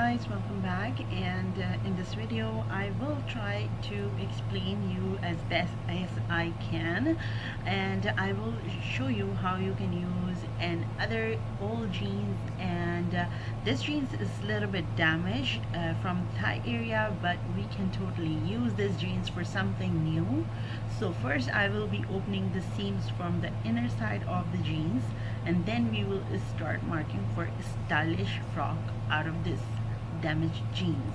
guys, welcome back. And in this video I will try to explain you as best as I can, and I will show you how you can use another old jeans. And this jeans is a little bit damaged from thigh area, but we can totally use this jeans for something new. So first I will be opening the seams from the inner side of the jeans, and then we will start marking for a stylish frock out of this damaged jeans.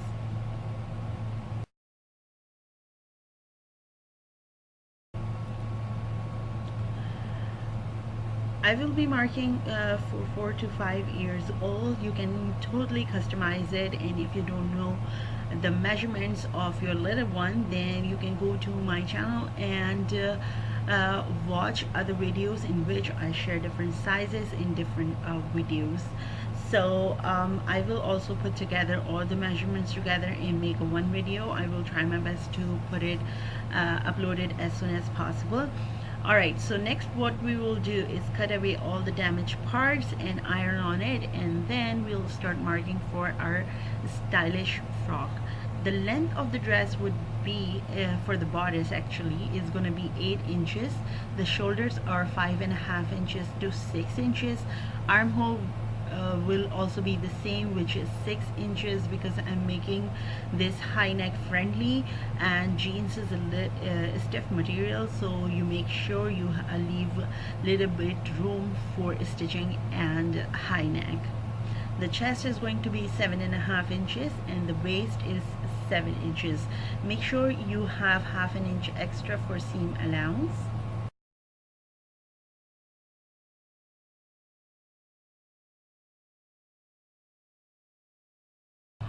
I will be marking for 4 to 5 years old. You can totally customize it, and if you don't know the measurements of your little one, then you can go to my channel and watch other videos in which I share different sizes in different videos. So I will also put together all the measurements together and make a one video. I will try my best to put it upload it as soon as possible. Alright, so next what we will do is cut away all the damaged parts and iron on it, and then we'll start marking for our stylish frock. The length of the dress would be for the bodice actually is going to be 8 inches. The shoulders are 5.5 inches to 6 inches. Armhole will also be the same, which is 6 inches, because I'm making this high neck friendly, and jeans is a stiff material, so you make sure you leave little bit room for stitching and high neck. The chest is going to be 7.5 inches and the waist is 7 inches. Make sure you have half an inch extra for seam allowance.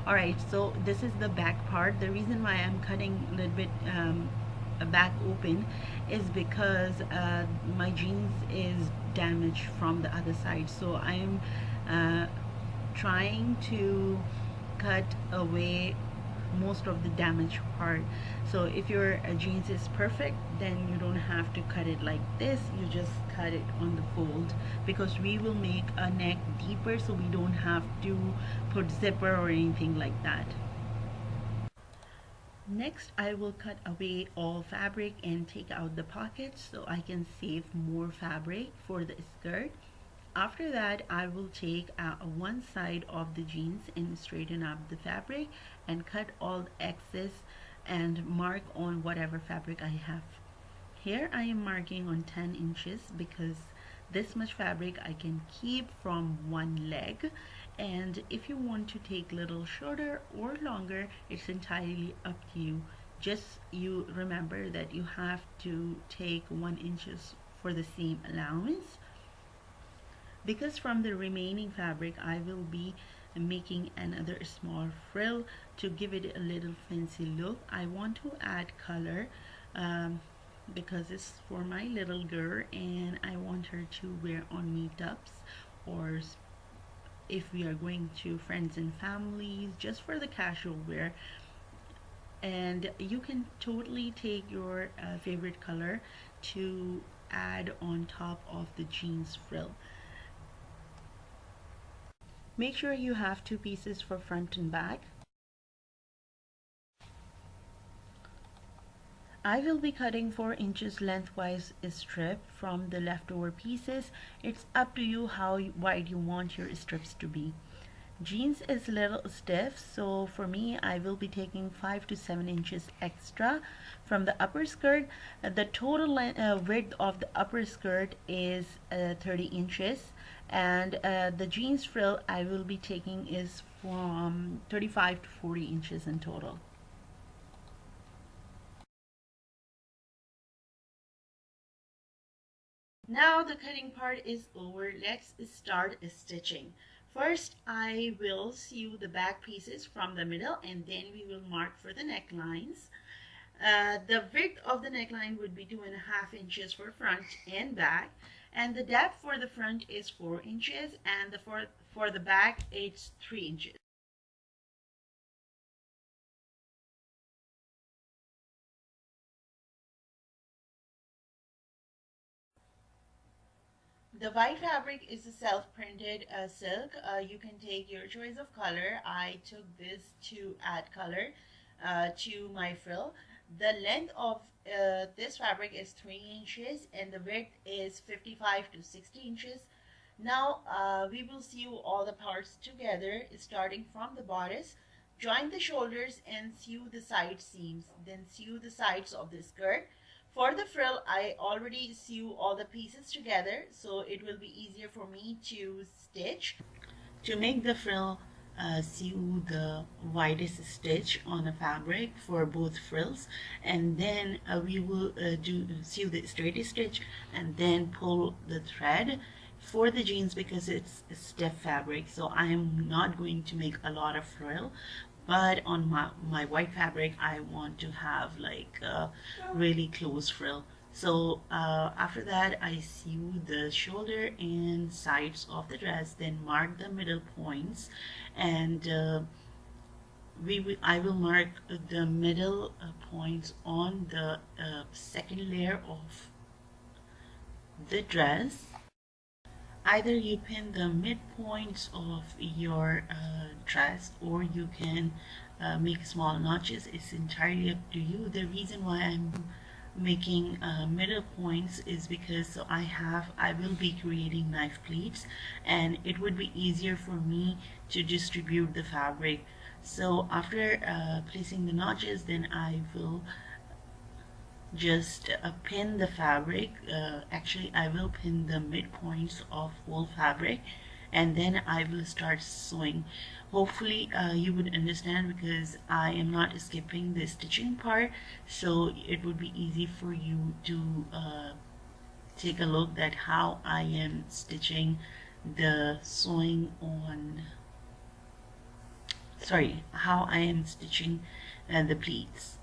Alright, so this is the back part. The reason why I'm cutting a little bit back open is because my jeans is damaged from the other side, so I'm trying to cut away most of the damaged part. So if your jeans is perfect, then you don't have to cut it like this, you just cut it on the fold, because we will make a neck deeper, so we don't have to put zipper or anything like that. Next I will cut away all fabric and take out the pockets so I can save more fabric for the skirt. After that, I will take one side of the jeans and straighten up the fabric and cut all the excess and mark on whatever fabric I have. Here I am marking on 10 inches because this much fabric I can keep from one leg, and if you want to take little shorter or longer, it's entirely up to you. Just you remember that you have to take 1 inches for the seam allowance, because from the remaining fabric I will be making another small frill to give it a little fancy look. I want to add color because it's for my little girl and I want her to wear on meetups, or if we are going to friends and families, just for the casual wear. And you can totally take your favorite color to add on top of the jeans frill. Make sure you have 2 pieces for front and back. I will be cutting 4 inches lengthwise strip from the leftover pieces. It's up to you how wide you want your strips to be. Jeans is a little stiff, so for me I will be taking 5 to 7 inches extra from the upper skirt. The total width of the upper skirt is 30 inches, and the jeans frill I will be taking is from 35 to 40 inches in total. Now the cutting part is over. Let's start stitching. First I will sew the back pieces from the middle, and then we will mark for the necklines. The width of the neckline would be 2.5 inches for front and back, and the depth for the front is 4 inches, and for the back it's 3 inches. The white fabric is a self-printed silk. You can take your choice of color. I took this to add color to my frill. The length of this fabric is 3 inches and the width is 55 to 60 inches. Now we will sew all the parts together, starting from the bodice. Join the shoulders and sew the side seams. Then sew the sides of the skirt. For the frill, I already sew all the pieces together, so it will be easier for me to stitch. To make the frill, sew the widest stitch on the fabric for both frills, and then we will sew the straightest stitch and then pull the thread. For the jeans, because it's a stiff fabric, so I am not going to make a lot of frill, but on my white fabric I want to have like a really close frill. So after that I sew the shoulder and sides of the dress, then mark the middle points, and I will mark the middle points on the second layer of the dress. Either you pin the midpoints of your dress, or you can make small notches. It's entirely up to you. The reason why I'm making middle points is because so I will be creating knife pleats, and it would be easier for me to distribute the fabric. So after placing the notches, then I will just pin the fabric. Actually I will pin the midpoints of whole fabric, and then I will start sewing. Hopefully you would understand, because I am not skipping the stitching part, so it would be easy for you to take a look at how I am stitching the sewing on, sorry, how I am stitching the pleats.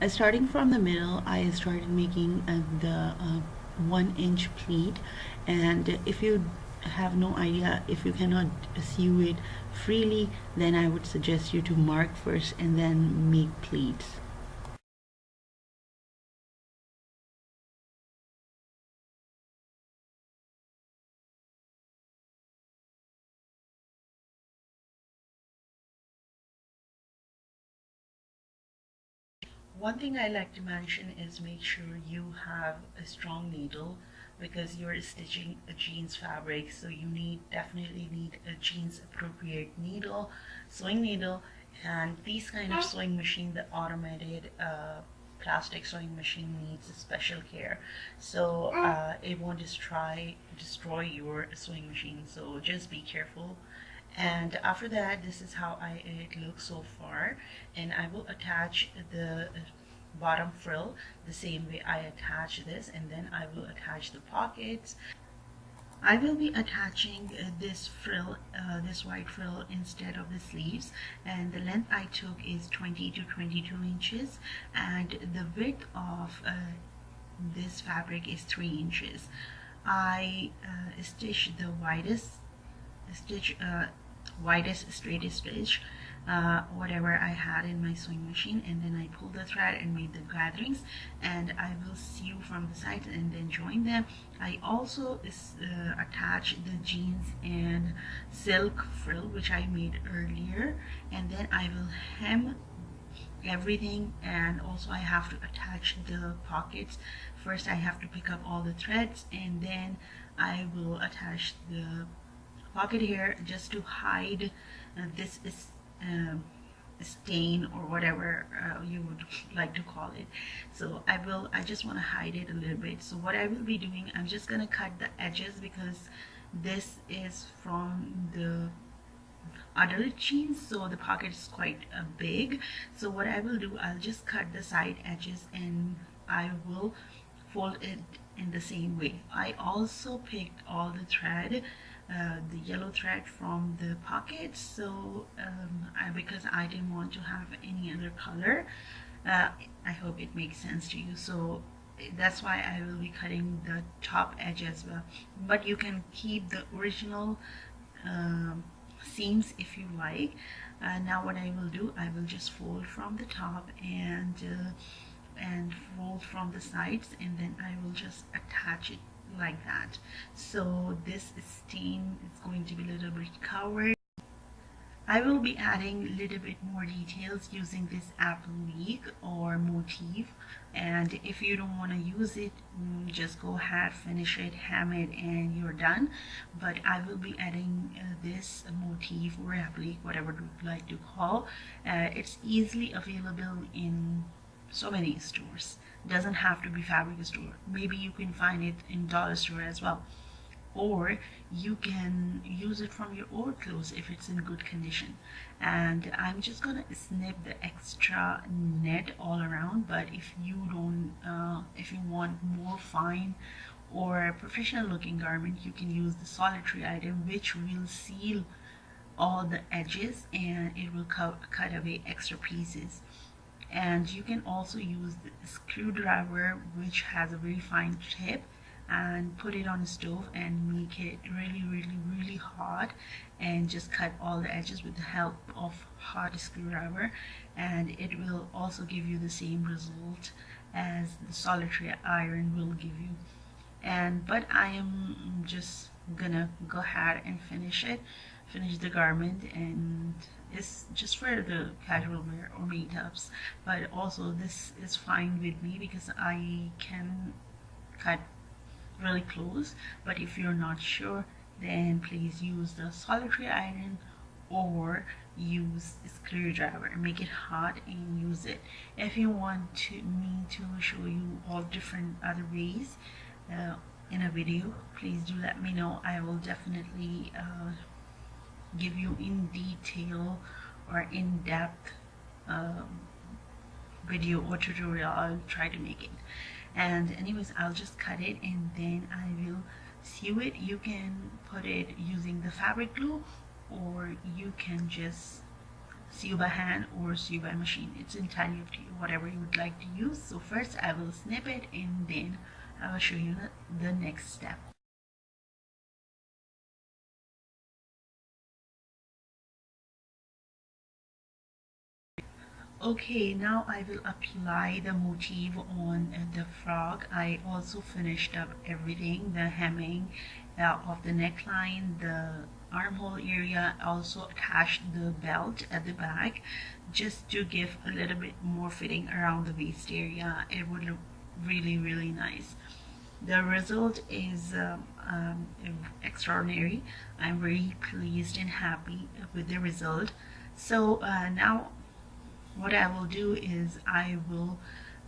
Starting from the middle, I started making the 1 inch pleat, and if you have no idea, if you cannot sew it freely, then I would suggest you to mark first and then make pleats. One thing I like to mention is make sure you have a strong needle, because you're stitching a jeans fabric, so you definitely need a jeans appropriate needle, sewing needle. And these kind of sewing machine, the automated plastic sewing machine, needs special care, so it won't destroy your sewing machine, so just be careful. And after that, this is how it looks so far, and I will attach the bottom frill the same way I attach this, and then I will attach the pockets. I will be attaching this frill, this white frill, instead of the sleeves, and the length I took is 20 to 22 inches, and the width of this fabric is 3 inches. I stitched the widest straightest stitch, whatever I had in my sewing machine, and then I pulled the thread and made the gatherings, and I will sew from the sides and then join them. I also attach the jeans and silk frill which I made earlier, and then I will hem everything, and also I have to attach the pockets. First I have to pick up all the threads, and then I will attach the pocket here just to hide this is stain, or whatever you would like to call it. So I just want to hide it a little bit. So what I will be doing, I'm just gonna cut the edges, because this is from the adult jeans, so the pocket is quite big. So what I will do, I'll just cut the side edges and I will fold it in the same way. I also picked all the thread, the yellow thread from the pockets, so because I didn't want to have any other color. I hope it makes sense to you. So that's why I will be cutting the top edge as well, but you can keep the original seams if you like. Now what I will do, I will just fold from the top and fold from the sides, and then I will just attach it like that. So this stain is going to be a little bit covered. I will be adding a little bit more details using this apple leaf or motif, and if you don't want to use it, just go ahead, finish it, hem it, and you're done. But I will be adding this motif or applique, whatever you like to call. It's easily available in so many stores. Doesn't have to be fabric store. Maybe you can find it in dollar store as well, or you can use it from your old clothes if it's in good condition. And I'm just gonna snip the extra net all around, but if you don't if you want more fine or professional looking garment, you can use the solitary item, which will seal all the edges and it will cut away extra pieces. And you can also use the screwdriver, which has a very fine tip, and put it on the stove and make it really hot, and just cut all the edges with the help of hot screwdriver, and it will also give you the same result as the solitary iron will give you. But I am just gonna go ahead and finish the garment, and it's just for the casual wear or meetups. But also this is fine with me because I can cut really close. But if you're not sure, then please use the solitary iron or use a screwdriver and make it hot and use it. If you want me to show you all different other ways in a video, please do let me know. I will definitely give you in detail or in-depth video or tutorial. I'll try to make it. And anyways, I'll just cut it and then I will sew it. You can put it using the fabric glue, or you can just sew by hand or sew by machine. It's entirely up to you, whatever you would like to use. So first I will snip it and then I will show you the next step. Okay, now I will apply the motif on the frock. I also finished up everything, the hemming of the neckline, the armhole area. Also attached the belt at the back just to give a little bit more fitting around the waist area. It would look really nice. The result is extraordinary. I'm very pleased and happy with the result. So now what I will do is I will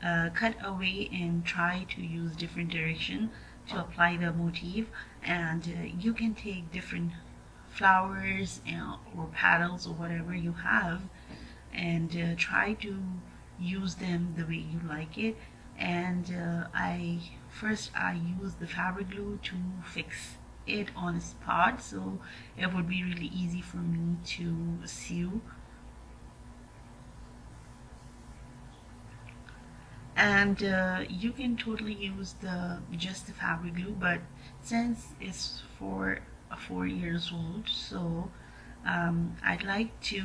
cut away and try to use different direction to apply the motif. And you can take different flowers or petals or whatever you have, and try to use them the way you like it. And I use the fabric glue to fix it on a spot, so it would be really easy for me to sew. And you can totally use just the fabric glue, but since it's for a 4 years old, so I'd like to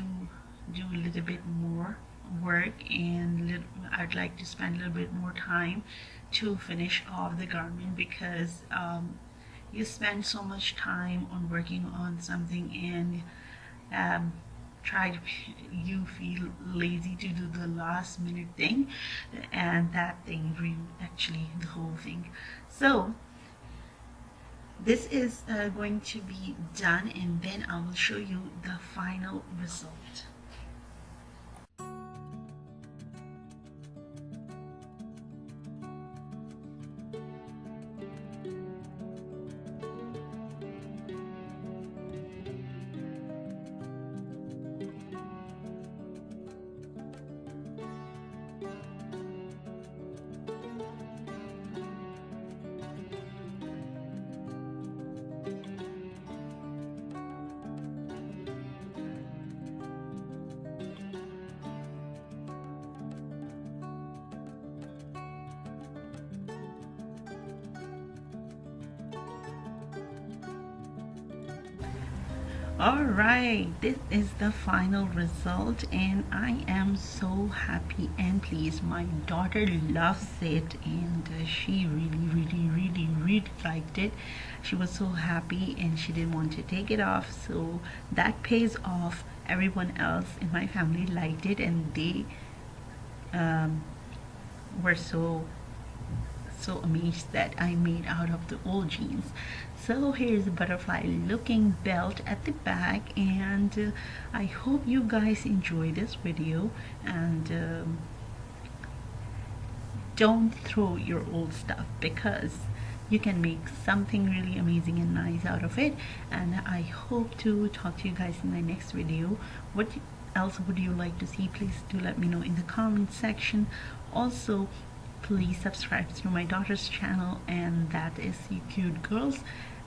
do a little bit more work, and I'd like to spend a little bit more time to finish off the garment, because you spend so much time on working on something, and you feel lazy to do the last minute thing, and that thing ruined actually the whole thing. So this is going to be done, and then I will show you the final result. All right, this is the final result, and I am so happy and pleased. My daughter loves it, and she really liked it. She was so happy, and she didn't want to take it off, so that pays off. Everyone else in my family liked it, and they um, were so amazed that I made out of the old jeans. So here's a butterfly looking belt at the back, and I hope you guys enjoy this video, and don't throw your old stuff, because you can make something really amazing and nice out of it. And I hope to talk to you guys in my next video. What else would you like to see? Please do let me know in the comment section. Also, please subscribe to my daughter's channel, and that is You Cute Girls.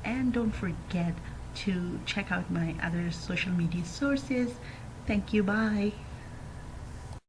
And don't forget to check out my other social media sources. Thank you. Bye.